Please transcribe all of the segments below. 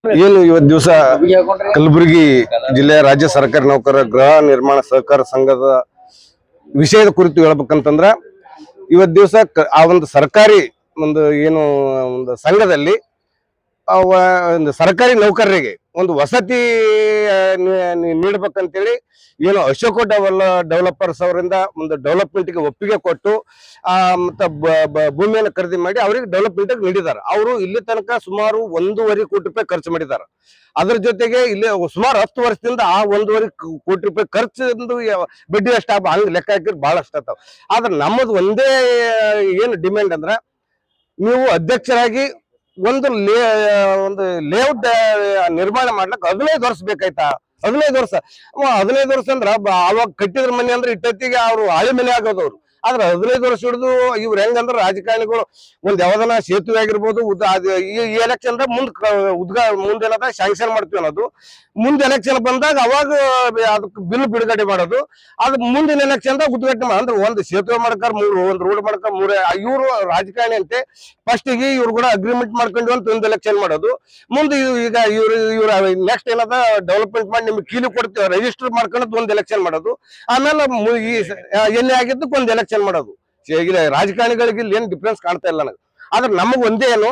ಏನು ಇವತ್ತು ದಿವಸ ಕಲಬುರಗಿ ಜಿಲ್ಲೆಯ ರಾಜ್ಯ ಸರ್ಕಾರಿ ನೌಕರರ ಗೃಹ ನಿರ್ಮಾಣ ಸಹಕಾರ ಸಂಘದ ವಿಷಯದ ಕುರಿತು ಹೇಳ್ಬೇಕಂತಂದ್ರ ಇವತ್ತು ದಿವಸ ಆ ಒಂದು ಸರ್ಕಾರಿ ಒಂದು ಏನು ಒಂದು ಸಂಘದಲ್ಲಿ ಒಂದು ಸರ್ಕಾರಿ ನೌಕರರಿಗೆ ಒಂದು ವಸತಿ ನೀಡಬೇಕಂತೇಳಿ ಏನು ಅಶೋಕ ಡೆವಲಪರ್ಸ್ ಅವರಿಂದ ಒಂದು ಡೆವಲಪ್ಮೆಂಟ್ಗೆ ಒಪ್ಪಿಗೆ ಕೊಟ್ಟು ಮತ್ತೆ ಭೂಮಿಯನ್ನು ಖರೀದಿ ಮಾಡಿ ಅವರಿಗೆ ಡೆವಲಪ್ಮೆಂಟ್ ನೀಡಿದ್ದಾರೆ. ಅವರು ಇಲ್ಲಿ ತನಕ ಸುಮಾರು 1.5 ಕೋಟಿ ರೂಪಾಯಿ ಖರ್ಚು ಮಾಡಿದ್ದಾರೆ. ಅದ್ರ ಜೊತೆಗೆ ಇಲ್ಲಿ ಸುಮಾರು 10 ವರ್ಷದಿಂದ ಆ 1.5 ಕೋಟಿ ರೂಪಾಯಿ ಖರ್ಚು ಬಡ್ಡಿ ಅಷ್ಟ ಹಂಗ ಲೆಕ್ಕ ಹಾಕಿದ್ರೆ ಬಹಳ ಅಷ್ಟ ಆಗ್ತಾವ. ಆದ್ರೆ ನಮ್ಮದು ಒಂದೇ ಏನು ಡಿಮ್ಯಾಂಡ್ ಅಂದ್ರ ನೀವು ಅಧ್ಯಕ್ಷರಾಗಿ ಒಂದು ಲೇಔಟ್ ನಿರ್ಮಾಣ ಮಾಡ್ಲಿಕ್ಕೆ 15 ವರ್ಷ ಬೇಕಾಯ್ತಾ? 15 ವರ್ಷ 15 ವರ್ಷ ಅಂದ್ರ ಅವಾಗ ಕಟ್ಟಿದ್ರ ಮನೆ ಅಂದ್ರೆ ಇಟ್ಟತ್ತಿಗೆ ಅವ್ರು ಹಳೆ ಮನೆ ಆಗೋದವ್ರು. ಆದ್ರೆ 15 ವರ್ಷ ಹಿಡಿದು ಇವ್ರು ಹೆಂಗಂದ್ರ ರಾಜಕಾರಣಿಗಳು ಒಂದ್ ಯಾವ್ದನ ಸೇತುವೆ ಆಗಿರ್ಬೋದು ಈ ಎಲೆಕ್ಷನ್ ಮುಂದೇನದ ಶಾಂಕ್ಷನ್ ಮಾಡ್ತೀವಿ ಅನ್ನೋದು, ಮುಂದೆ ಎಲೆಕ್ಷನ್ ಬಂದಾಗ ಅವಾಗ ಅದಕ್ಕೆ ಬಿಲ್ ಬಿಡುಗಡೆ ಮಾಡೋದು, ಅದು ಮುಂದಿನ ಎಲೆಕ್ಷನ್ ಉದ್ಘಾಟನೆ ಅಂದ್ರೆ ಒಂದು ಸೇತುವೆ ಮಾಡ್ಕಾರ ಒಂದು ರೋಡ್ ಮಾಡ್ಕಾರ ಇವರು ರಾಜಕಾರಣಿ ಅಂತೆ ಫಸ್ಟ್ ಗೆ ಇವ್ರು ಕೂಡ ಅಗ್ರಿಮೆಂಟ್ ಮಾಡ್ಕೊಂಡು ಅಂತ ಒಂದು ಎಲೆಕ್ಷನ್ ಮಾಡೋದು, ಮುಂದೆ ಈಗ ಇವ್ರ ನೆಕ್ಸ್ಟ್ ಏನದ ಡೆವಲಪ್ಮೆಂಟ್ ಮಾಡಿ ನಿಮ್ಗೆ ಕೀಲಿ ಕೊಡ್ತೀವಿ ರಿಜಿಸ್ಟರ್ ಮಾಡ್ಕೊಂಡು ಒಂದು ಎಲೆಕ್ಷನ್ ಮಾಡೋದು, ಆಮೇಲೆ ಈ ಎಲ್ಲಿ ಆಗಿದ್ದಕ್ಕೆ ಒಂದು ಎಲೆಕ್ಷನ್ ಮಾಡೋದು. ಈಗ ರಾಜಕಾರಣಿಗಳಿಗೆ ಇಲ್ಲಿ ಏನ್ ಡಿಫ್ರೆನ್ಸ್ ಕಾಣ್ತಾ ಇಲ್ಲ ನನಗೆ. ಆದ್ರೆ ನಮಗ್ ಒಂದೇ ಏನು,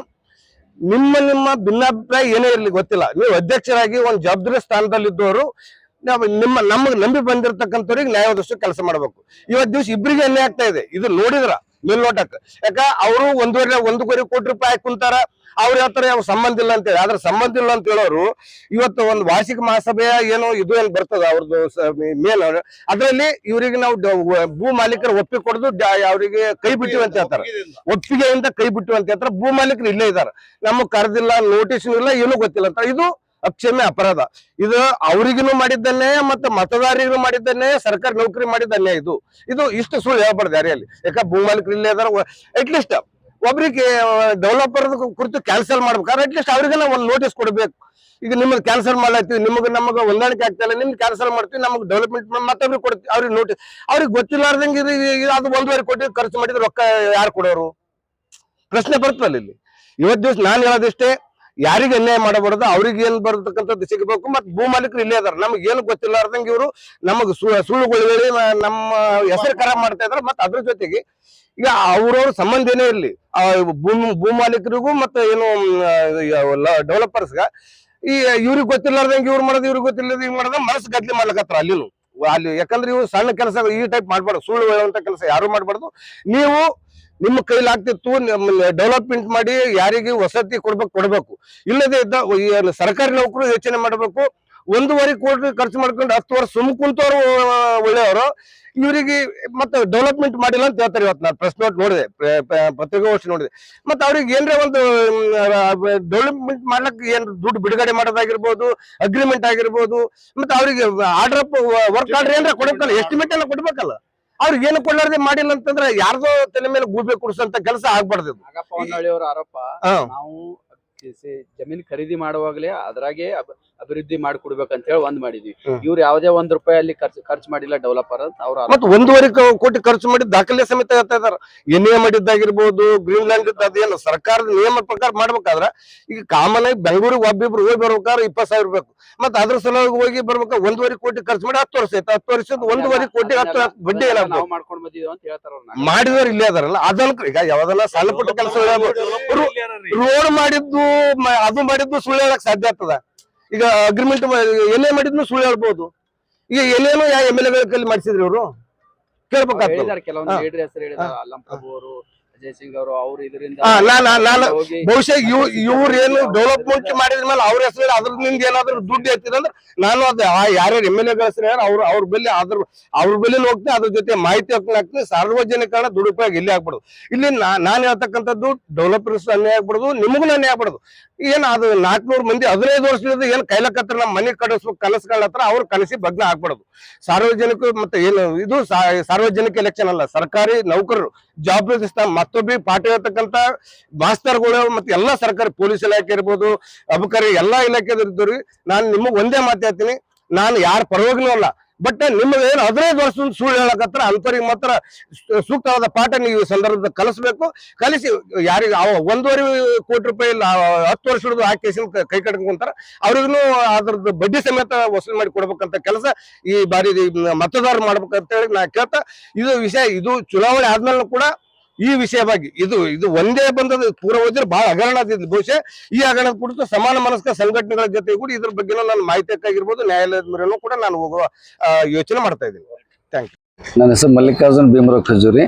ನಿಮ್ಮ ಭಿನ್ನಾಭಿಪ್ರಾಯ ಏನೇ ಇರ್ಲಿ ಗೊತ್ತಿಲ್ಲ, ನೀವು ಅಧ್ಯಕ್ಷರಾಗಿ ಒಂದು ಜವಾಬ್ದಾರಿ ಸ್ಥಾನದಲ್ಲಿ ಇದ್ದವರು ನಮಗ್ ನಂಬಿ ಬಂದಿರತಕ್ಕಂಥವ್ರಿಗೆ ನ್ಯಾಯದಷ್ಟು ಕೆಲಸ ಮಾಡ್ಬೇಕು. ಇವತ್ತು ದಿವಸ ಇಬ್ಬರಿಗೆ ಅನ್ಯಾಯ ಆಗ್ತಾ ಇದೆ. ಇದು ನೋಡಿದ್ರ ಮೇಲ್ನೋಟಕ್ಕೆ, ಯಾಕ ಅವರು 1.5 ಕೋಟಿ ರೂಪಾಯಿ ಕುಂತಾರ, ಅವ್ರು ಹೇಳ್ತಾರೆ ಅವ್ರ ಸಂಬಂಧ ಇಲ್ಲ ಅಂತೇಳಿ. ಆದ್ರೆ ಸಂಬಂಧ ಇಲ್ಲ ಅಂತ ಹೇಳೋರು ಇವತ್ತು ಒಂದು ವಾರ್ಷಿಕ ಮಹಾಸಭೆಯ ಏನೋ ಇದು ಏನ್ ಬರ್ತದ ಅವ್ರದ್ದು ಮೇಲ್, ಅದ್ರಲ್ಲಿ ಇವ್ರಿಗೆ ನಾವು ಭೂ ಮಾಲೀಕರ ಒಪ್ಪಿಗೆ ಕೊಡದು ಅವ್ರಿಗೆ ಕೈ ಬಿಟ್ಟಿವಿ ಅಂತ ಹೇಳ್ತಾರೆ. ಒಪ್ಪಿಗೆಯಿಂದ ಕೈ ಬಿಟ್ಟಿವಿ ಅಂತ ಹೇಳ್ತಾರೆ. ಭೂ ಮಾಲೀಕರು ಇಲ್ಲೇ ಇದ್ದಾರೆ, ನಮಗ್ ಕರೆದಿಲ್ಲ, ನೋಟಿಸ್ ಇಲ್ಲ, ಏನೂ ಗೊತ್ತಿಲ್ಲ ಅಂತ. ಇದು ಅಕ್ಷಮ್ಯ ಅಪರಾಧ. ಇದು ಅವ್ರಿಗೂ ಮಾಡಿದ್ದನ್ನೇ ಮತ್ತೆ ಮತದಾರರಿಗೂ ಮಾಡಿದ್ದನ್ನೇ, ಸರ್ಕಾರಿ ನೌಕರಿ ಮಾಡಿದ್ದನ್ನೇ. ಇದು ಇಷ್ಟು ಸುಳ್ಳು ಹೇಳ್ಬಾರ್ದು ಯಾರಿಯಲ್ಲಿ. ಯಾಕ ಭೂ ಮಾಲೀಕರು ಇಲ್ಲೇ ಇದಾರ, ಅಟ್ಲೀಸ್ಟ್ ಒಬ್ರಿಗೆ ಡೆವಲಪರ್ ಕುರಿತು ಕ್ಯಾನ್ಸಲ್ ಮಾಡ್ಬೇಕಾದ್ರೆ ಅಟ್ಲೀಸ್ಟ್ ಅವ್ರಿಗೆ ಒಂದು ನೋಟಿಸ್ ಕೊಡ್ಬೇಕು. ಈಗ ನಿಮ್ಗೆ ಕ್ಯಾನ್ಸಲ್ ಮಾಡ್ಲಾಗ್ತೀವಿ, ನಮಗೆ ಹೊಂದಾಣಿಕೆ ಆಗ್ತಾ ಇಲ್ಲ, ನಿಮ್ಗೆ ಕ್ಯಾನ್ಸಲ್ ಮಾಡ್ತೀವಿ, ನಮಗೆ ಡೆವಲಪ್ಮೆಂಟ್ ಮತ್ತೊಬ್ರಿಗೆ ಕೊಡ್ತೀವಿ, ಅವ್ರಿಗೆ ನೋಟಿಸ್. ಅವ್ರಿಗೆ ಗೊತ್ತಿಲ್ಲಾರ್ದಂಗೆ ಅದು 1.5 ಕೋಟಿ ಖರ್ಚು ಮಾಡಿದ್ರೆ ರೊಕ್ಕ ಯಾರು ಕೊಡೋರು? ಪ್ರಶ್ನೆ ಬರ್ತಲ್ಲ ಇಲ್ಲಿ. ಇವತ್ತು ದಿವಸ ನಾನು ಹೇಳೋದಿಷ್ಟೇ, ಯಾರಿಗೆ ಅನ್ಯಾಯ ಮಾಡಬಾರ್ದು, ಅವ್ರಿಗೆ ಏನ್ ಬರ್ತಕ್ಕಂಥದ್ದು ಸಿಗಬೇಕು. ಮತ್ತೆ ಭೂ ಮಾಲೀಕರು ಇಲ್ಲೇ ಅದಾರ, ನಮ್ಗೆ ಏನು ಗೊತ್ತಿಲ್ಲಾರ್ದಂಗೆ ಇವರು ನಮಗ್ ಸುಳ್ಳುಗಳು ಹೇಳಿ ನಮ್ಮ ಹೆಸರು ಖರಾಬ್ ಮಾಡ್ತಾ ಇದಾರೆ. ಮತ್ತೆ ಅದ್ರ ಜೊತೆಗೆ ಈಗ ಅವ್ರವ್ರ ಸಂಬಂಧ ಏನೇ ಇರ್ಲಿ, ಭೂ ಮಾಲೀಕರಿಗೂ ಮತ್ತೆ ಏನು ಡೆವಲಪರ್ಸ್ಗ ಇವ್ರಿಗೆ ಗೊತ್ತಿಲ್ಲಾರ್ದಂಗೆ ಇವ್ರು ಮಾಡೋದು, ಇವ್ರಿಗೆ ಗೊತ್ತಿಲ್ಲದ ಇವ್ ಮಾಡೋದ ಮನಸ್ಸು ಗದ್ಲಿ ಮಾಡ್ಲಕತ್ರ ಅಲ್ಲಿ. ಯಾಕಂದ್ರೆ ಇವು ಸಣ್ಣ ಕೆಲಸ ಈ ಟೈಪ್ ಮಾಡ್ಬಾರ್ದು, ಸುಳ್ಳು ಹೇಳುವಂತ ಕೆಲಸ ಯಾರು ಮಾಡ್ಬಾರ್ದು. ನೀವು ನಿಮ್ಮ ಕೈಲಾಗ್ತಿತ್ತು ಡೆವಲಪ್ಮೆಂಟ್ ಮಾಡಿ ಯಾರಿಗೆ ವಸತಿ ಕೊಡ್ಬೇಕು. ಇಲ್ಲದೆ ಇದ್ದ ಸರ್ಕಾರಿ ನೌಕರು ಯೋಚನೆ ಮಾಡ್ಬೇಕು. 1.5 ಕೋಟಿ ಖರ್ಚು ಮಾಡ್ಕೊಂಡು 10 ವರ್ಷ ಸುಮ್ ಕುಂತವ್ರು ಒಳ್ಳೆಯವರು, ಇವರಿಗೆ ಮತ್ತೆ ಡೆವಲಪ್ಮೆಂಟ್ ಮಾಡಿಲ್ಲ ಅಂತ ಹೇಳ್ತಾರೆ. ಇವತ್ತು ನಾನು ಪ್ರೆಸ್ ನೋಟ್ ನೋಡಿದೆ, ಪತ್ರಿಕಾಗೋಷ್ಠಿ ನೋಡಿದೆ. ಮತ್ತೆ ಅವ್ರಿಗೆ ಏನ್ರ ಒಂದು ಡೆವಲಪ್ಮೆಂಟ್ ಮಾಡ್ಲಕ್ ಏನ್ ದುಡ್ಡು ಬಿಡುಗಡೆ ಮಾಡೋದಾಗಿರ್ಬೋದು, ಅಗ್ರಿಮೆಂಟ್ ಆಗಿರ್ಬೋದು, ಮತ್ತೆ ಅವ್ರಿಗೆ ಆರ್ಡರ್ ವರ್ಕ್ ಆರ್ಡರ್ ಏನ್ರ ಕೊಡ್ಬೇಕಲ್ಲ, ಎಸ್ಟಿಮೇಟ್ ಎಲ್ಲ ಕೊಡ್ಬೇಕಲ್ಲ. ಅವ್ರಿಗೆ ಏನು ಕೊಡ್ಲಾರ್ದೆ ಮಾಡಿಲ್ಲ ಅಂತಂದ್ರೆ ಯಾರ್ದೋ ತಲೆ ಮೇಲೆ ಗೂಬೆ ಕುಡಿಸಂತ ಕೆಲಸ ಆಗ್ಬಾರ್ದು. ಆರೋಪ, ನಾವು ಜಮೀನ್ ಖರೀದಿ ಮಾಡುವಾಗಲೇ ಅದ್ರಾಗೆ ಅಭಿವೃದ್ಧಿ ಮಾಡಿಕೊಡ್ಬೇಕಂತ ಹೇಳಿ ಒಂದ್ ಮಾಡಿದ್ವಿ. ಇವ್ರು ಯಾವ್ದೇ ₹1 ಅಲ್ಲಿ ಖರ್ಚು ಮಾಡಿಲ್ಲ ಡೆವಲಪರ್ ಅಂತ ಅವ್ರ. ಮತ್ತೆ 1.5 ಕೋಟಿ ಖರ್ಚು ಮಾಡಿದ ದಾಖಲೆ ಸಮೇತ ಹೇಳ್ತಾ ಇದಾರೆ. ಎನ್ಎ ಮಾಡಿದ್ದಾಗಿರ್ಬೋದು, ಗ್ರೀನ್ ಲ್ಯಾಂಡ್ ಅದೇನು ಸರ್ಕಾರದ ನಿಯಮ ಪ್ರಕಾರ ಮಾಡ್ಬೇಕಾದ್ರೆ ಈಗ ಕಾಮನ್ ಆಗಿ ಬೆಂಗಳೂರಿಗೆ ಒಬ್ಬಿಬ್ರು ಹೋಗಿ ಬರ್ಬೇಕಾದ್ರೆ 20,000 ಬೇಕು. ಮತ್ತೆ ಅದ್ರ ಸಲುವಾಗಿ ಹೋಗಿ ಬರ್ಬೇಕಾದ್ರೆ 1.5 ಕೋಟಿ ಖರ್ಚು ಮಾಡಿ 10 ವರ್ಷ ಆಯ್ತು. 10 ವರ್ಷದ 1.5 ಕೋಟಿ 10 ಬಡ್ಡಿ ಏನಾಗ್ತದೆ ಮಾಡ್ಕೊಂಡ್ ಬಂದಿದ್ದೇವೆ ಅಂತ ಹೇಳ್ತಾರ. ಮಾಡಿದವ್ರು ಇಲ್ಲೇ ಅದಾರಲ್ಲ, ಅದನ್ನ ಈಗ ಯಾವ್ದನ್ನ ಸಣ್ಣ ಪುಟ್ಟ ಕೆಲಸ ರೋಡ್ ಮಾಡಿದ್ದು ಅದು ಮಾಡಿದ್ದು ಸುಳ್ಳು ಹೇಳಕ್ ಸಾಧ್ಯ ಆಗ್ತದ. ಈಗ ಅಗ್ರಿಮೆಂಟ್ ಎನ್ಎ ಮಾಡಿದ್ನು ಸುಳ್ಳು ಹೇಳ್ಬೋದು. ಈಗ ಎನ್ಎನು ಯಾವ MLA ಕೈಲಿ ಮಾಡಿಸಿದ್ರಿ ಇವರು ಕೇಳ್ಬೇಕಾಗ್ತದೆ. ಕೆಲವೊಂದು ಲೀಡರ್ ಹೆಸರು ಹೇಳಿದಾರೆ, ಅಲ್ಲಂ ಪ್ರಭು ಅವರು, ಅಜಯ್ ಸಿಂಗ್ ಅವರು. ಅವ್ರು ಇದರಿಂದ ಬಹುಶಃ ಇವ್ರೇನು ಡೆವಲಪ್ಮೆಂಟ್ ಮಾಡಿದ ಮೇಲೆ ಅವ್ರ ಹೆಸರು ಅದ್ರಿಂದ ಏನಾದ್ರು ದುಡ್ಡು ಎತ್ತಿದಂದ್ರೆ ನಾನು ಅದು ಯಾರ್ಯಾರು MLA ಹೆಸರು ಅವ್ರ ಬೆಲೆ ಅವ್ರ ಬೆಲೆ ಹೋಗ್ತೀನಿ, ಅದ್ರ ಜೊತೆ ಮಾಹಿತಿ ಹಾಕ್ತೀನಿ. ಸಾರ್ವಜನಿಕರಣ ದುರುಪಯೋಗ ಇಲ್ಲಿ ಆಗ್ಬಿಡುದು. ಇಲ್ಲಿ ನಾನು ಹೇಳ್ತಕ್ಕಂಥದ್ದು ಡೆವಲಪರ್ಸ್ ಅನ್ಯಾಯ ಆಗ್ಬಿಡುದು, ನಿಮಗೂ ಅನ್ಯಾಯ ಆಗ್ಬಿಡುದು. ಏನ್ ಅದು 400 ಮಂದಿ 15 ವರ್ಷದಿಂದ ಏನ್ ಕೈಲಕತ್ರ ನಮ್ಮ ಮನೆ ಕಡಿಸ್ಬೇಕು ಕನಸುಗಳತ್ರ ಅವ್ರ ಕನಸಿ ಭಗ್ನ ಆಗ್ಬಿಡುದು. ಸಾರ್ವಜನಿಕರು ಮತ್ತೆ ಏನು ಇದು ಸಾರ್ವಜನಿಕ ಎಲೆಕ್ಷನ್ ಅಲ್ಲ, ಸರ್ಕಾರಿ ನೌಕರರು ಜವಾಬ್ದಾರಿ ಸ್ಥಾನ. ಮತ್ತೊಬ್ಬಿ ಪಾಠ ಹೇಳ್ತಕ್ಕಂಥ ಮಾಸ್ತರ್ಗಳು ಮತ್ತೆ ಎಲ್ಲಾ ಸರ್ಕಾರಿ ಪೊಲೀಸ್ ಇಲಾಖೆ ಇರ್ಬೋದು, ಅಬಕಾರಿ ಎಲ್ಲಾ ಇಲಾಖೆ ಇದ್ದವ್ರಿಗೆ ನಾನು ನಿಮಗ್ ಒಂದೇ ಮಾತು ಹೇಳ್ತೀನಿ, ನಾನು ಯಾರ ಪರವಾಗಿನೂ ಅಲ್ಲ. ಬಟ್ ನಿಮ್ಗೆ ಏನು 15 ವರ್ಷದಿಂದ ಸುಳ್ಳು ಹೇಳಕತ್ರ ಅಂಥವ್ರಿಗೆ ಮಾತ್ರ ಸೂಕ್ತವಾದ ಪಾಠ ನೀವು ಈ ಸಂದರ್ಭದಲ್ಲಿ ಕಲಿಸ್ಬೇಕು. ಕಲಿಸಿ ಯಾರಿಗೆ 1.5 ಕೋಟಿ ರೂಪಾಯಿ ಇಲ್ಲ 10 ವರ್ಷ ಹಿಡಿದು ಆ ಕೇಸಿನ ಕೈ ಕಟ್ಕೊಂತಾರ ಅವ್ರಿಗೂ ಅದ್ರದ್ದು ಬಡ್ಡಿ ಸಮೇತ ವಸೂಲಿ ಮಾಡಿ ಕೊಡ್ಬೇಕಂತ ಕೆಲಸ ಈ ಬಾರಿ ಮತದಾರರು ಮಾಡ್ಬೇಕಂತ ಹೇಳಿ ನಾ ಕೇಳ್ತಾ, ಇದು ವಿಷಯ ಇದು ಚುನಾವಣೆ ಆದ್ಮೇಲೆ ಕೂಡ ಈ ವಿಷಯವಾಗಿ ಇದು ಒಂದೇ ಬಂದದ ಪೂರ್ವ ಹೋದ್ರೆ ಬಹಳ ಹಗರಣ ಆದಿದ್ದು. ಬಹುಶಃ ಈ ಹಗರಣದ ಕುರಿತು ಸಮಾನ ಮನಸ್ಕ ಸಂಘಟನೆಗಳ ಜೊತೆ ಕೂಡ ಇದ್ರ ಬಗ್ಗೆ ನಾನು ಮಾಹಿತಿಯಾಗಿರ್ಬೋದು, ನ್ಯಾಯಾಲಯದ ಮೇಲೂ ಕೂಡ ನಾನು ಹೋಗುವ ಯೋಚನೆ ಮಾಡ್ತಾ ಇದ್ದೀನಿ. Thank you. ನನ್ನ ಹೆಸರು ಮಲ್ಲಿಕಾರ್ಜುನ್ ಭೀಮರಾವ್ ಖಜೂರಿ.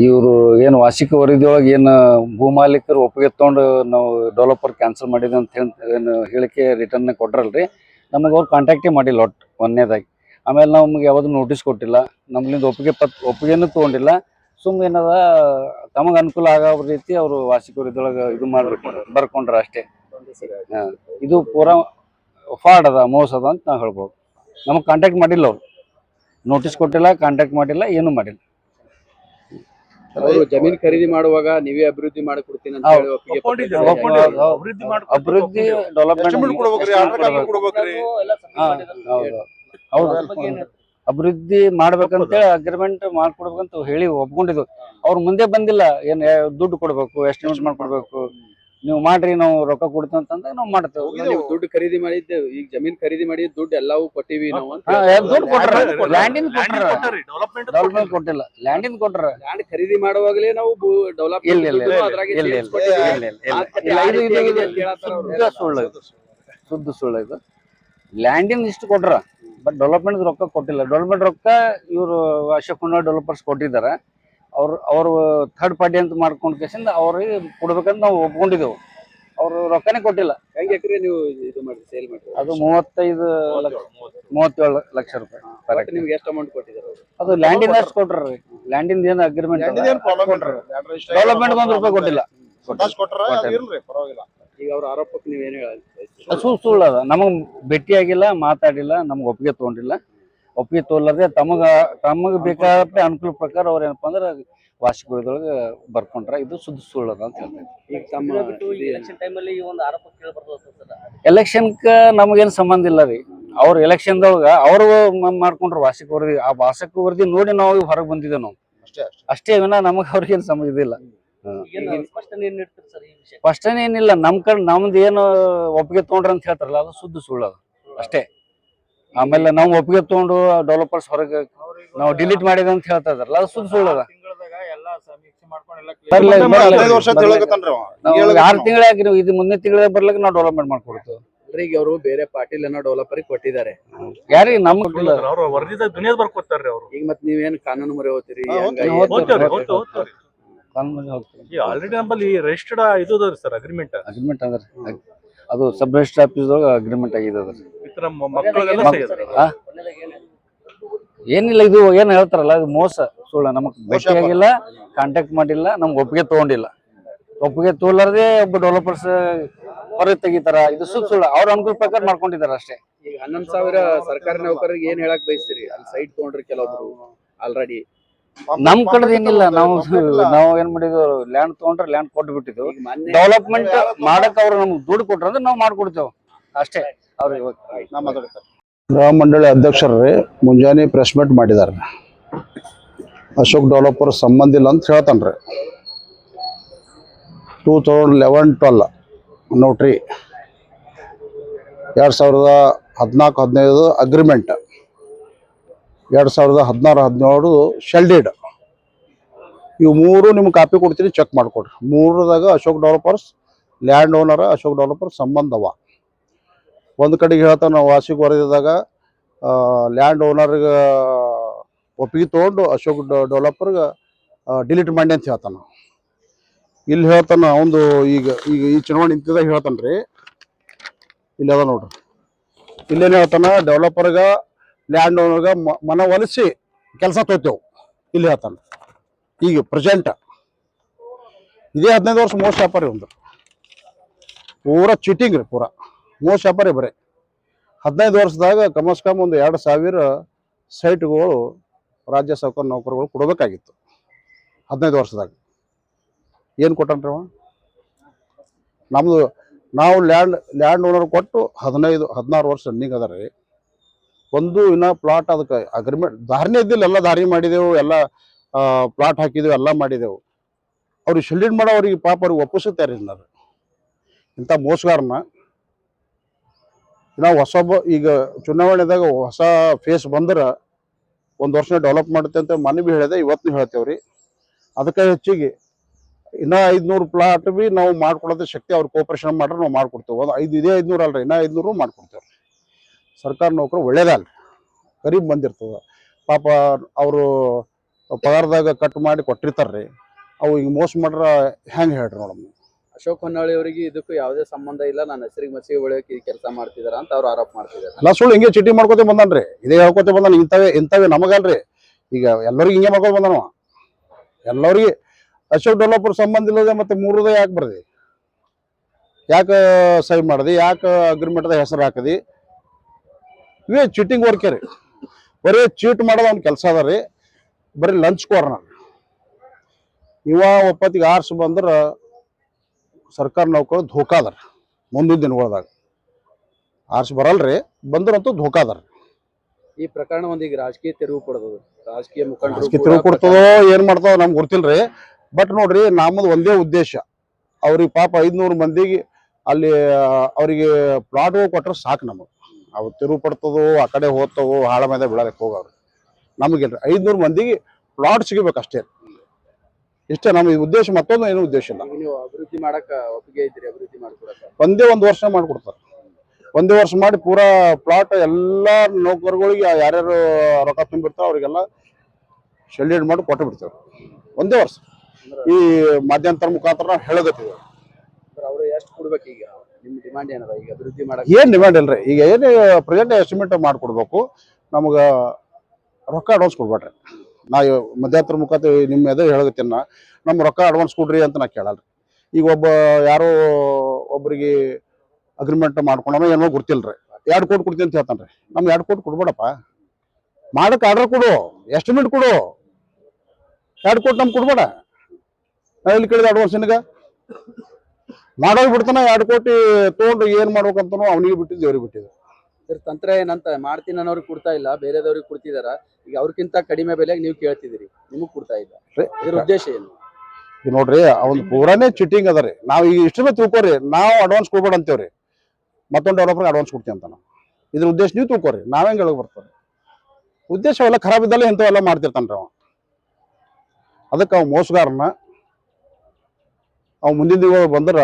ಇವರು ಏನು ವಾರ್ಷಿಕ ವರದಿಯೊಳಗೆ ಏನು ಭೂಮಾಲೀಕರು ಒಪ್ಪಿಗೆ ತೊಗೊಂಡು ನಾವು ಡೆವಲಪರ್ ಕ್ಯಾನ್ಸಲ್ ಮಾಡಿದ್ವಿ ಅಂತ ಏನು ಹೇಳಿಕೆ ರಿಟರ್ನ್ ಕೊಟ್ರಲ್ರಿ, ನಮಗೆ ಅವ್ರು ಕಾಂಟ್ಯಾಕ್ಟೇ ಮಾಡಿಲ್ಲ ಒಟ್ಟು ಒಂದನೇದಾಗಿ. ಆಮೇಲೆ ನಮ್ಗೆ ಯಾವುದು ನೋಟಿಸ್ ಕೊಟ್ಟಿಲ್ಲ, ನಮ್ಲಿಂದ ಒಪ್ಪಿಗೆನೂ ತೊಗೊಂಡಿಲ್ಲ. ಸುಮ್ಮನೆ ಏನದ ತಮಗೆ ಅನುಕೂಲ ಆಗೋ ರೀತಿ ಅವರು ವಾರ್ಷಿಕ ವರದಿಯೊಳಗೆ ಇದು ಬರ್ಕೊಂಡ್ರ ಅಷ್ಟೇ. ಇದು ಪೂರಾ ಫ್ರಾಡ್ ಅದ, ಮೋಸ ಅದ ಅಂತ ನಾವು ಹೇಳ್ಬೋದು. ನಮಗೆ ಕಾಂಟ್ಯಾಕ್ಟ್ ಮಾಡಿಲ್ಲ, ಅವ್ರು ನೋಟಿಸ್ ಕೊಟ್ಟಿಲ್ಲ, ಕಾಂಟ್ಯಾಕ್ಟ್ ಮಾಡಿಲ್ಲ, ಏನು ಮಾಡಿಲ್ಲ. ಅವರು ಜಮೀನು ಖರೀದಿ ಮಾಡುವಾಗ ನೀವೇ ಅಭಿವೃದ್ಧಿ ಮಾಡಿಕೊಡ್ತೀನಿ ಅಂತ ಹೇಳಿ ಅಭಿವೃದ್ಧಿ ಅಭಿವೃದ್ಧಿ ಮಾಡ್ಬೇಕಂತೇಳಿ ಅಗ್ರಿಮೆಂಟ್ ಮಾಡ್ಕೊಡ್ಬೇಕಂತ ಹೇಳಿ ಒಪ್ಕೊಂಡಿದ್ವು. ಅವ್ರು ಮುಂದೆ ಬಂದಿಲ್ಲ, ಏನ್ ದುಡ್ಡು ಕೊಡ್ಬೇಕು, ಎಸ್ಟಿಮೇಟ್ ಮಾಡ್ಕೊಡ್ಬೇಕು, ನೀವು ಮಾಡ್ರಿ ನಾವು ರೊಕ್ಕ ಕೊಡ್ತೀವಿ ಅಂತಂದ್ರೆ ನಾವು ಮಾಡ್ತೇವೆ. ದುಡ್ಡು ಖರೀದಿ ಮಾಡಿದ್ದೆ, ಈಗ ಜಮೀನ್ ಖರೀದಿ ಮಾಡಿ ದುಡ್ಡು ಎಲ್ಲವೂ ಕೊಟ್ಟಿವಿ ನಾವು ಅಂತ. ದುಡ್ಡು ಕೊಟ್ರ, ಲ್ಯಾಂಡಿನ ಡೆವಲಪ್ಮೆಂಟ್ ಕೊಟ್ಟಿಲ್ಲ, ಲ್ಯಾಂಡಿನ ಕೊಟ್ರ. ಲ್ಯಾಂಡ್ ಖರೀದಿ ಮಾಡುವಾಗಲೇ ನಾವು ಶುದ್ಧ ಸುಳ್ಳು ಇದು. ಲ್ಯಾಂಡಿನ ಇಷ್ಟು ಕೊಟ್ರ, ಬಟ್ ಡೆವಲಪ್ಮೆಂಟ್ ರೊಕ್ಕ ಕೊಟ್ಟಿಲ್ಲ. ಡೆವಲಪ್ಮೆಂಟ್ ರೊಕ್ಕ ಇವರು ಅಶೋಕ್ ಕುಮಾರ್ ಡೆವಲಪರ್ಸ್ ಕೊಟ್ಟಿದ್ದಾರೆ. ಅವ್ರು ಥರ್ಡ್ ಪಾರ್ಟಿ ಅಂತ ಮಾಡ್ಕೊಂಡ್ ಕೇಸಿಂದ ಅವ್ರಿಗೆ ಕೊಡ್ಬೇಕಂತ ನಾವು ಒಪ್ಕೊಂಡಿದ್ದೆವು. ಅವ್ರು ರೊಕ್ಕನೇ ಕೊಟ್ಟಿಲ್ಲ. ಹೆಂಗೆ ಎಕರೆ ನೀವು ಇದು ಮಾಡಿ ಸೇಲ್ ಮಾಡಿ? ಅದು 37 ಲಕ್ಷ ರೂಪಾಯಿ. ನಿಮ್ಗೆ ಎಷ್ಟು ಅಮೌಂಟ್ ಕೊಟ್ಟಿದ್ದಾರೆ? ಅದು ಲ್ಯಾಂಡಿನ ಅಷ್ಟು ಕೊಟ್ರಿ. ಲ್ಯಾಂಡಿಂದ ಏನು ಅಗ್ರಿಮೆಂಟ್ ಡೆವಲಪ್ಮೆಂಟ್ ₹1 ಕೊಟ್ಟಿಲ್ಲ. ಈಗ ಅವ್ರ ಆರೋಪಕ್ಕೆ ನೀವೇನು ಹೇಳಿ? ಸುಳ್ಳು ಅದ. ನಮಗ್ ಭೇಟಿ ಆಗಿಲ್ಲ, ಮಾತಾಡಿಲ್ಲ, ನಮ್ಗೆ ಒಪ್ಪಿಗೆ ತಗೊಂಡಿಲ್ಲ. ಒಪ್ಪಿಗೆ ತೋರ್ಲಾರ್ದೆ ತಮಗೆ ಬೇಕಾದ ಅನುಕೂಲ ಪ್ರಕಾರ ಅವ್ರ ಏನಪ್ಪಾ ಅಂದ್ರೆ ವಾರ್ಷಿಕ ವರದಿಯೊಳಗೆ ಬರ್ಕೊಂಡ್ರ. ಇದು ಸುಳ್ಳು ಅದ ಅಂತ ಹೇಳ್ತಾರೆ. ಈಗ ತಮ್ಮ ಎಲೆಕ್ಷನ್ಕ ನಮಗೇನು ಸಂಬಂಧ ಇಲ್ಲ ರೀ. ಅವ್ರ ಎಲೆಕ್ಷನ್ದೊಳಗ ಅವ್ರು ಮಾಡ್ಕೊಂಡ್ರು ವಾರ್ಷಿಕ ವರದಿ. ಆ ವಾರ್ಷಿಕ ವರದಿ ನೋಡಿ ನಾವು ಹೊರಗೆ ಬಂದಿದ್ದೇವೆ ನಾವು ಅಷ್ಟೇ. ವಿನ ನಮಗ್ ಅವ್ರಿಗೇನು ಸಂಬಂಧ ಇದಿಲ್ಲ. ಸ್ಪಷ್ಟನೆ ಏನಿಲ್ಲ. ನಮ್ದು ಏನು ಒಪ್ಪಿಗೆ ತಗೊಂಡ್ರ ಅಂತ ಹೇಳ್ತಾರಲ್ಲ, ಅದು ಸುಳ್ಳು ಅದು ಅಷ್ಟೇ. ಆಮೇಲೆ ನಾವು ಒಪ್ಪಿಗೆ ತಗೊಂಡು ಡೆವಲಪರ್ಸ್ ಹೊರಗೆ ನಾವು ಡಿಲೀಟ್ ಮಾಡಿದ ಅಂತ ಹೇಳ್ತಾ ಇದಾರಲ್ಲ, ಅದು ಸುಳ್ಳು ಅದ. 6 ತಿಂಗಳಾಗಿ ನೀವು ಇದು ಮುಂದಿನ ತಿಂಗಳ ಬರ್ಲಿಕ್ಕೆ ನಾವು ಡೆವಲಪ್ಮೆಂಟ್ ಮಾಡ್ಕೊಡ್ತೀವಿ. ಈಗ ಅವರು ಬೇರೆ ಪಾರ್ಟಿಲ್ ಏನೋ ಡೆವಲಪರ್ ಕೊಟ್ಟಿದ್ದಾರೆ, ಯಾರಿಗೆ ನಮ್ಗೆ ಈಗ ಮತ್ತೆ ನೀವೇನು ಕಾನೂನು ಮೊರೆ ಹೋಗ್ತೀರಿ? ಆಲ್ರೆಡಿ ನಮ್ಮಲ್ಲಿ ರಿಜಿಸ್ಟರ್ಡ್ ಇದು ಸರ್ ಅಗ್ರಿಮೆಂಟ್ ಅಂದ್ರೆ ಅದು ಸಬ್ ರಿಜಿಸ್ಟರ್ ಆಫೀಸ್ ಅಗ್ರಿಮೆಂಟ್ ಆಗಿದೆ. ಏನಿಲ್ಲ, ಇದು ಏನ್ ಹೇಳ್ತಾರಲ್ಲ, ಇದು ಮೋಸ, ಸುಳ್ಳು. ನಮಗ್ ಭೇಟಿ ಆಗಿಲ್ಲ, ಕಾಂಟ್ಯಾಕ್ಟ್ ಮಾಡಿಲ್ಲ, ನಮ್ಗೆ ಒಪ್ಪಿಗೆ ತಗೊಂಡಿಲ್ಲ. ಒಪ್ಪಿಗೆ ತೋಲಾರ್ದೆ ಒಬ್ಬ ಡೆವಲಪರ್ಸ್ ಹೊರಗೆ ತೆಗಿತಾರ. ಇದು ಸುಳ್ಳು. ಅವ್ರ ಅನುಕೂಲ ಪ್ರಕಾರ ಮಾಡ್ಕೊಂಡಿದಾರ ಅಷ್ಟೇ. ಈಗ 11,000 ಸರ್ಕಾರಿ ನೌಕರರಿಗೆ ಏನ್ ಹೇಳಕ್ ಬಯಸ್ತೀರಿ? ಅಲ್ಲಿ ಸೈಟ್ ತಗೊಂಡ್ರಿ ಕೆಲವೊಬ್ರು ಆಲ್ರೆಡಿ. ನಮ್ ಕಡೆ ಏನಿಲ್ಲ. ನಾವು ಏನ್ ಮಾಡಿದ್ವಿ, ಲ್ಯಾಂಡ್ ತಗೊಂಡ್ರೆ ಲ್ಯಾಂಡ್ ಕೊಟ್ಟು ಬಿಟ್ಟಿದ್ವು. ಡೆವಲಪ್ಮೆಂಟ್ ಮಾಡಕ್ ಅವ್ರು ನಮ್ಗೆ ದುಡ್ಡು ಕೊಟ್ರ ಅಂದ್ರೆ ನಾವು ಮಾಡ್ಕೊಡ್ತೇವೆ ಅಷ್ಟೇ. ಅವ್ರಿಗೆ ಗೃಹ ಮಂಡಳಿ ಅಧ್ಯಕ್ಷರೇ ಮುಂಜಾನೆ ಪ್ರೆಸ್ ಮೀಟ್ ಮಾಡಿದ್ದಾರೆ. ಅಶೋಕ್ ಡೆವಲಪರ್ ಸಂಬಂಧ ಇಲ್ಲ ಅಂತ ಹೇಳ್ತಾನ್ರಿ. 2011-12 ನೋಟ್ರಿ, 2014-15 ಅಗ್ರಿಮೆಂಟ್, 2016-17 ಶೆಲ್ಡಿಡ್. ಇವು 3 ನಿಮ್ಗೆ ಕಾಪಿ ಕೊಡ್ತೀನಿ, ಚೆಕ್ ಮಾಡಿಕೊಡ್ರಿ. 3ದಾಗ Ashok developers land owner Ashok developer ಸಂಬಂಧವ. ಒಂದು ಕಡೆಗೆ ಹೇಳ್ತಾನೆ ನಾವು ವಾರ್ಷಿಕ ವರದಿದಾಗ ಲ್ಯಾಂಡ್ ಓನರ್ಗೆ ಒಪ್ಪಿಗೆ ತೊಗೊಂಡು ಅಶೋಕ್ ಡೆವಲಪರ್ಗೆ ಡಿಲೀಟ್ ಮಾಡಿ ಅಂತ ಹೇಳ್ತಾನೆ. ಇಲ್ಲಿ ಹೇಳ್ತಾನೆ ಒಂದು ಈಗ ಈ ಚುನಾವಣೆ ನಿಂತಿದಾಗ ಹೇಳ್ತಾನೆ ರೀ. ಇಲ್ಲಿ ಅದ ನೋಡ್ರಿ, ಇಲ್ಲೇನು ಹೇಳ್ತಾನೆ, ಡೆವಲಪರ್ಗೆ ಲ್ಯಾಂಡ್ ಓನರ್ಗೆ ಮನವೊಲಿಸಿ ಕೆಲಸ ತೋತೇವು ಇಲ್ಲಿ ಹೇಳ್ತಾನೆ. ಈಗ ಪ್ರೆಸೆಂಟ್ ಇದೇ 15 ವರ್ಷ ಮೋಸ ವ್ಯಾಪಾರಿ ಒಂದು ಪೂರಾ ಚೀಟಿಂಗ್ ರೀ, ಪೂರಾ ಮೋಸ ವ್ಯಾಪಾರಿ. ಬರೀ 15 ವರ್ಷದಾಗ ಕಮಸ್ ಕಮ್ ಒಂದು 2,000 ಸೈಟ್ಗಳು ರಾಜ್ಯ ಸರ್ಕಾರ ನೌಕರಗಳು ಕೊಡಬೇಕಾಗಿತ್ತು 15 ವರ್ಷದಾಗ. ಏನು ಕೊಟ್ಟನ್ರಿ ಅವ? ನಾವು ಲ್ಯಾಂಡ್ ಓನರ್ ಕೊಟ್ಟು 15-16 ವರ್ಷ ರನ್ನಿಂಗ್ ಅದ ರೀ. ಒಂದು ಇನ್ನ ಪ್ಲಾಟ್ ಅದಕ್ಕೆ ಅಗ್ರಿಮೆಂಟ್ ದಾರಿನೇ ಇದ್ದಿಲ್ಲ, ಎಲ್ಲ ದಾರಿ ಮಾಡಿದೆವು, ಎಲ್ಲ ಪ್ಲಾಟ್ ಹಾಕಿದೆವು, ಎಲ್ಲ ಮಾಡಿದೆವು. ಅವ್ರಿಗೆ ಶೆಲ್ಡಿಡ್ ಮಾಡೋ ಅವ್ರಿಗೆ ಪಾಪ ಅವ್ರಿಗೆ ಒಪ್ಪಿಸುತ್ತಾರೆ ನಾನು ಇಂಥ ಮೋಸಗಾರನ. ನಾವು ಈಗ ಚುನಾವಣೆದಾಗ ಹೊಸ ಫೇಸ್ ಬಂದ್ರೆ 1 ವರ್ಷ ಡೆವಲಪ್ ಮಾಡುತ್ತೆ ಅಂತ ಮನೆ ಬಿ ಹೇಳಿದೆ, ಇವತ್ತು ಹೇಳ್ತೇವ್ರಿ. ಅದಕ್ಕೆ ಹೆಚ್ಚಿಗೆ ಇನ್ನೂ 500 ಪ್ಲಾಟ್ ಬಿ ನಾವು ಮಾಡ್ಕೊಡೋದು ಶಕ್ತಿ ಅವ್ರು ಕೋಪರೇಷನ್ ಮಾಡ್ರೆ ನಾವು ಮಾಡ್ಕೊಡ್ತೇವೆ. ಒಂದು 500 ಅಲ್ರಿ, ಇನ್ನೂ 500 ಮಾಡ್ಕೊಡ್ತೇವೆ. ಸರ್ಕಾರ ನೌಕರು ಒಳ್ಳೇದಲ್ಲ, ಗರೀಬ್ ಬಂದಿರ್ತದೆ ಪಾಪ. ಅವರು ಪಗಾರದಾಗ ಕಟ್ ಮಾಡಿ ಕೊಟ್ಟಿರ್ತಾರ್ರಿ, ಅವು ಈಗ ಮೋಸ ಮಾಡ್ರ ಹೆಂಗೆ ಹೇಳ್ರಿ ನೋಡಮ್ಮ. ಅಶೋಕ್ ಹೊನ್ನಾಳಿ ಅವರಿಗೆ ಇದಕ್ಕೂ ಯಾವುದೇ ಸಂಬಂಧ ಇಲ್ಲ, ನನ್ನ ಹೆಸರಿಗೆ ಮಸಿಗೆ ಒಳಗೆ ಕೆಲಸ ಮಾಡ್ತಿದಾರ ಅಂತ ಅವ್ರು ಆರೋಪ ಮಾಡ್ತಿದ್ದಾರೆ. ಎಲ್ಲ ಸುಳ್ಳು ಹಿಂಗೆ ಚೀಟಿ ಮಾಡ್ಕೋತ ಬಂದನ್ರಿ, ಇದೇ ಹೇಳ್ಕೊತ ಬಂದಾನ. ಇಂಥವೇ ನಮಗಲ್ರಿ, ಈಗ ಎಲ್ಲರಿಗೂ ಹಿಂಗೆ ಮಾಡ್ಕೊತ ಬಂದಾನವ. ಎಲ್ಲರಿಗೆ ಅಶೋಕ್ ಡೆವಲಪರ್ ಸಂಬಂಧ ಇಲ್ಲದೆ ಮತ್ತೆ 3ದ ಯಾಕೆ ಬರ್ದಿ, ಯಾಕೆ ಸೈನ್ ಮಾಡದಿ, ಯಾಕೆ ಅಗ್ರಿಮೆಂಟ್ದಾಗ ಹೆಸರು ಹಾಕದಿ? ಇವೇ ಚೀಟಿಂಗ್ ವರ್ಕೇ ರೀ, ಬರೀ ಚೀಟ್ ಮಾಡೋದು ಅವ್ನ ಕೆಲಸ ಅದ ರೀ. ಬರೀ ಲಂಚ್ ಕೋರ್ನ ಇವ ಒಪ್ಪತ್ತಿಗೆ ಆರ್ಸ್ ಬಂದ್ರೆ ಸರ್ಕಾರ ನೌಕರು ಧೋಕಾ ಅದಾರ. ಮುಂದಿನ ದಿನಗಳದಾಗ ಆರ್ಸ್ ಬರಲ್ರಿ, ಬಂದ್ರಂತೂ ಧೋಕಾ ಅದಾರ. ಈ ಪ್ರಕರಣ ಒಂದೀಗ ರಾಜಕೀಯ ತಿರುವು ಪಡೆದದು. ರಾಜಕೀಯ ಮುಖಂಡರು ತಿರುವು ಕೊಡ್ತದೋ ಏನ್ ಮಾಡ್ತಾವ ನಮ್ಗೆ ಗೊತ್ತಿಲ್ರಿ. ಬಟ್ ನೋಡ್ರಿ, ನಮ್ಮದು ಒಂದೇ ಉದ್ದೇಶ, ಅವ್ರಿಗೆ ಪಾಪ 500 ಮಂದಿಗೆ ಅಲ್ಲಿ ಅವರಿಗೆ ಪ್ಲಾಟ್ ಕೊಟ್ರೆ ಸಾಕು ನಮಗೆ. ಅವು ತಿರುವು ಪಡ್ತದೋ ಆ ಕಡೆ ಹೋಗ್ತವೋ ಹಾಳ ಮೇಲೆ ಬೀಳಕ್ಕೆ ಹೋಗವ್ರು ನಮಗಿಲ್ರಿ. 500 ಮಂದಿಗೆ ಪ್ಲಾಟ್ ಸಿಗಬೇಕು ಅಷ್ಟೇ, ಇಷ್ಟೇ ನಮ್ಮ ಉದ್ದೇಶ. ಮತ್ತೊಂದು ಏನು ಉದ್ದೇಶ ಇಲ್ಲ. ನೀವು ಅಭಿವೃದ್ಧಿ ಮಾಡಕ ಒಪ್ಪಿಗೆ ಇದ್ರಿ, ಅಭಿವೃದ್ಧಿ ಮಾಡ್ಕೊಡಕ ಒಂದೇ 1 ವರ್ಷ ಮಾಡ್ಕೊಡ್ತಾರೆ. ಒಂದೇ ವರ್ಷ ಮಾಡಿ ಪೂರಾ ಪ್ಲಾಟ್ ಎಲ್ಲ ನೌಕರುಗಳಿಗೆ ಯಾರ್ಯಾರು ರೊಕ್ಕ ತುಂಬಿರ್ತಾವ ಅವರಿಗೆಲ್ಲ ಶೆಲ್ಡಿಡ್ ಮಾಡಿ ಕೊಟ್ಟು ಬಿಡ್ತೇವೆ ಒಂದೇ ವರ್ಷ. ಈ ಮಧ್ಯಂತರ ಮುಖಾಂತರ ನಾವು ಹೇಳಗತ್ತೀವಿ. ಅವ್ರು ಎಷ್ಟು ಕೊಡ್ಬೇಕು? ಈಗ ನಿಮ್ ಡಿಮಾಂಡ್ ಏನದ? ಈಗ ಅಭಿವೃದ್ಧಿ ಮಾಡಕ್ ಏನ್ ಡಿಮ್ಯಾಂಡ್ ಇಲ್ರಿ. ಈಗ ಏನು ಪ್ರೆಸೆಂಟ್ ಎಸ್ಟಿಮೇಟ್ ಮಾಡ್ಕೊಡ್ಬೇಕು, ನಮ್ಗೆ ರೊಕ್ಕ ಅಡ್ವಾನ್ಸ್ ಕೊಡ್ಬೇಡ್ರಿ. ನಾ ಮಧ್ಯಂತರ ಮುಖಾಂತರ ನಿಮ್ಮ ಎದೆ ಹೇಳಗತ್ತೀನ, ನಮ್ಮ ರೊಕ್ಕ ಅಡ್ವಾನ್ಸ್ ಕೊಡ್ರಿ ಅಂತ ನಾ ಕೇಳಲ್ರಿ. ಈಗ ಯಾರೋ ಒಬ್ಬರಿಗೆ ಅಗ್ರಿಮೆಂಟ್ ಮಾಡ್ಕೊಂಡ ಏನೋ ಗೊತ್ತಿಲ್ರಿ, 2 ಕೋಟಿ ಕೊಡ್ತೀನಿ ಅಂತ ಹೇಳ್ತಾನ್ರಿ. ನಮ್ಗೆ 2 ಕೋಟಿ ಕೊಡ್ಬೇಡಪ್ಪ, ಮಾಡಕ್ಕೆ ಆರ್ಡರ್ ಕೊಡು, ಎಸ್ಟಿಮೇಟ್ ಕೊಡು. 2 ಕೋಟಿ ನಮ್ಗೆ ಕೊಡ್ಬೇಡ. ನಾ ಎಲ್ಲಿ ಕೇಳಿದ ಅಡ್ವಾನ್ಸ್ ನಿನಗ? ಮಾಡೋದು ಬಿಡ್ತಾನ. 2 ಕೋಟಿ ತೊಗೊಂಡು ಏನ್ ಮಾಡ್ಬೇಕಂತನೋ ಅವನಿಗೆ ಬಿಟ್ಟಿದ್ದು, ದೇವ್ರಿಗೆ ಬಿಟ್ಟಿದ್ದು. ತಂತ್ರ ಏನಂತ ಮಾಡ್ತೀನಿ ಅನ್ನೋರಿಗೆ ಕೊಡ್ತಾ ಇಲ್ಲ, ಬೇರೆದವ್ರಿಗೆ ಕೊಡ್ತಿದಾರ. ಈಗ ಅವ್ರಕ್ಕಿಂತ ಕಡಿಮೆ ಬೆಲೆಗೆ ನೀವು ಕೇಳ್ತಿದ್ದೀರಿ, ನಿಮಗ್ ಕೊಡ್ತಾ ಇಲ್ಲ. ಇದ್ರ ಉದ್ದೇಶ ಏನು? ಈಗ ನೋಡ್ರಿ, ಅವ್ನು ಪೂರಾನೇ ಚಿಟ್ಟಿಂಗ್ ಅದ ರೀ. ನಾವು ಈಗ ಇಷ್ಟೇ ತಿಳ್ಕೊರಿ, ನಾವು ಅಡ್ವಾನ್ಸ್ ಕೊಡ್ಬೇಡ ಅಂತೇವ್ರಿ, ಮತ್ತೊಂದು ಡೆವಲಪರ್ಗೆ ಅಡ್ವಾನ್ಸ್ ಕೊಡ್ತೀವಿ ಅಂತ ನಾವು. ಇದ್ರ ಉದ್ದೇಶ ನೀವು ತಿಳ್ಕೊರಿ, ನಾವೇನ್ ಹೇಳಕ್ ಬರ್ತಾರೆ. ಉದ್ದೇಶ ಅವೆಲ್ಲ ಖರಾಬ್ ಇದ್ದಲ್ಲ ಇಂಥವೆಲ್ಲ ಮಾಡ್ತಿರ್ತಾನ್ರಿ ಅವ. ಅದಕ್ಕೆ ಅವ್ ಮೋಸಗಾರನ. ಅವ್ ಮುಂದಿನ ದಿನ ಬಂದ್ರೆ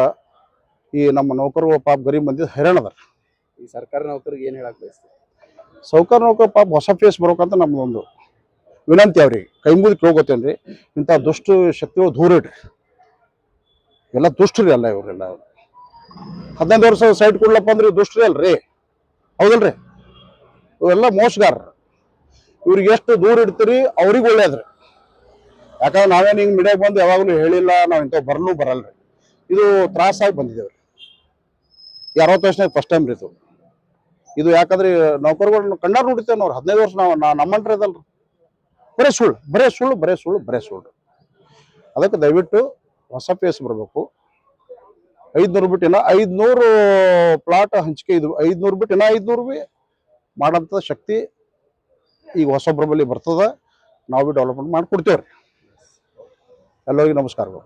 ಈ ನಮ್ಮ ನೌಕರು ಪಾಪ ಗರೀಬ್ ಮಂದಿ ಹೈರಾಣ ಅದಾರ. ಈ ಸರ್ಕಾರಿ ನೌಕರಿಗೆ ಏನ್ ಹೇಳಕ್ ಬಯಸ್ತೀವಿ? ಸೌಕರ್ಯ ನೌಕರ ಪಾಪ ಹೊಸ ಫೇಸ್ ಬರ್ಬೇಕಂತ ನಮ್ದೊಂದು ವಿನಂತಿ ಅವ್ರಿಗೆ. ಕೈ ಮುಗಿದು ಕೇಳ್ಕೊತೇನ್ರಿ, ಇಂಥ ದುಷ್ಟ ಶಕ್ತಿಗಳು ದೂರ ಇಡ್ರಿ. ಎಲ್ಲ ದುಷ್ಟರಿ ಅಲ್ಲ ಇವರೆಲ್ಲ. 15 ವರ್ಷ ಸೈಟ್ ಕೊಡ್ಲಪ್ಪ ಅಂದ್ರೆ ದುಷ್ಟರಿ ಅಲ್ರಿ, ಹೌದಲ್ರಿ? ಇವೆಲ್ಲ ಮೋಸಗಾರ. ಇವ್ರಿಗೆ ಎಷ್ಟು ದೂರ ಇಡ್ತೀರಿ ಅವ್ರಿಗೆ ಒಳ್ಳೇದ್ರಿ. ಯಾಕಂದ್ರೆ ನಾವೇನು ಹಿಂಗೆ ಮೀಡಿಯಾಗ ಬಂದು ಯಾವಾಗಲೂ ಹೇಳಿಲ್ಲ, ನಾವು ಇಂಥವು ಬರಲ್ರಿ. ಇದು ತ್ರಾಸಾಗಿ ಬಂದಿದ್ದೇವ್ರಿ. 60 ವರ್ಷನಾಗ ಫಸ್ಟ್ ಟೈಮ್ ರೀ ಇದು. ಯಾಕಂದ್ರೆ ನೌಕರುಗಳನ್ನ ಕಣ್ಣಾರ ನೋಡಿತೇವೆ ನಾವು. 15 ವರ್ಷ ನಾವು ನಮ್ಮಂಟ್ರಿ ಅದಲ್ರಿ. ಬರೇ ಸುಳ್ಳು. ಅದಕ್ಕೆ ದಯವಿಟ್ಟು ಹೊಸ ಫೇಸ್ ಬರಬೇಕು. 500 ಬಿಟ್ಟು ಇನ್ನ 500 ಪ್ಲಾಟ್ ಹಂಚಿಕೆ, ಇದು 500 ಬಿಟ್ಟು ಇನ್ನ 500 ಬಿ ಮಾಡೋಂಥ ಶಕ್ತಿ ಈಗ ಹೊಸೊಬ್ಬರ ಬಳಿ ಬರ್ತದ. ನಾವು ಬಿ ಡೆವಲಪ್ಮೆಂಟ್ ಮಾಡಿಕೊಡ್ತೇವ್ರಿ. ಎಲ್ಲರಿಗೂ ನಮಸ್ಕಾರಗಳು.